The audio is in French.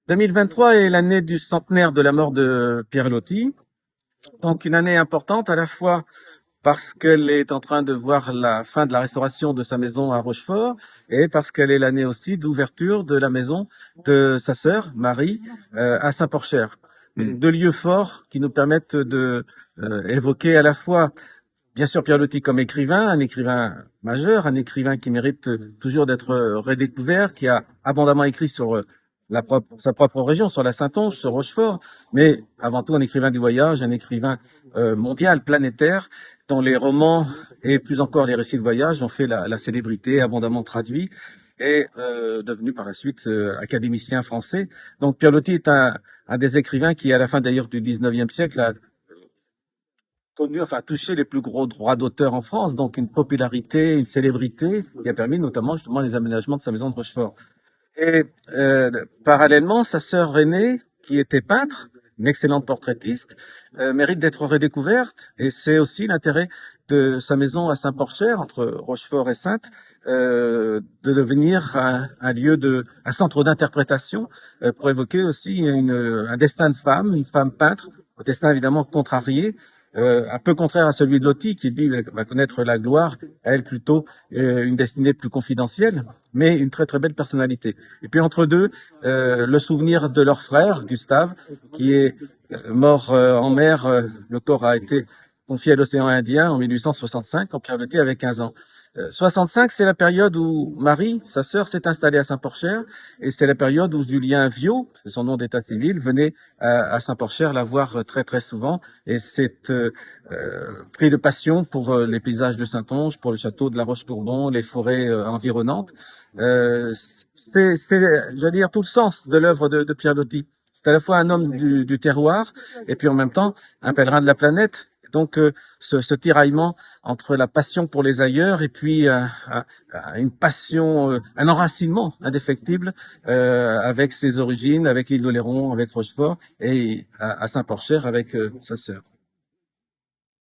2023 est l'année du centenaire de la mort de Pierre Loti. Donc une année importante à la fois parce qu'elle est en train de voir la fin de la restauration de sa maison à Rochefort et parce qu'elle est l'année aussi d'ouverture de la maison de sa sœur, Marie, à Saint-Porcher. Deux lieux forts qui nous permettent de évoquer à la fois, bien sûr, Pierre Loti comme écrivain, un écrivain majeur, un écrivain qui mérite toujours d'être redécouvert, qui a abondamment écrit sur sa propre région, sur la Saintonge, sur Rochefort, mais avant tout un écrivain du voyage, un écrivain mondial, planétaire, dont les romans et plus encore les récits de voyage ont fait la célébrité, abondamment traduits, et devenu par la suite académicien français. Donc Pierre Loti est un des écrivains qui, à la fin d'ailleurs du 19e siècle, a connu, enfin touché les plus gros droits d'auteur en France, donc une popularité, une célébrité qui a permis notamment justement les aménagements de sa maison de Rochefort. Et parallèlement, sa sœur aînée, qui était peintre, une excellente portraitiste, mérite d'être redécouverte. Et c'est aussi l'intérêt de sa maison à Saint-Porcher, entre Rochefort et Saintes, de devenir un lieu un centre d'interprétation pour évoquer aussi un destin de femme, une femme peintre, au destin évidemment contrarié, un peu contraire à celui de Loti, qui lui va connaître la gloire, elle plutôt une destinée plus confidentielle, mais une très très belle personnalité. Et puis entre deux, le souvenir de leur frère, Gustave, qui est mort en mer. Le corps a été confié à l'océan Indien en 1865, quand Pierre Loti avait 15 ans. 65, c'est la période où Marie, sa sœur, s'est installée à Saint-Porcher, et c'est la période où Julien Viau, c'est son nom d'état civil, venait à Saint-Porcher la voir très très souvent, et s'est pris de passion pour les paysages de Saintonge, pour le château de la Roche-Courbon, les forêts environnantes. J'allais dire, tout le sens de l'œuvre de Pierre Loti. C'est à la fois un homme du terroir, et puis en même temps un pèlerin de la planète. Donc ce tiraillement entre la passion pour les ailleurs et puis une passion, un enracinement indéfectible avec ses origines, avec l'île d'Oléron, avec Rochefort et à Saint-Porcher avec sa sœur.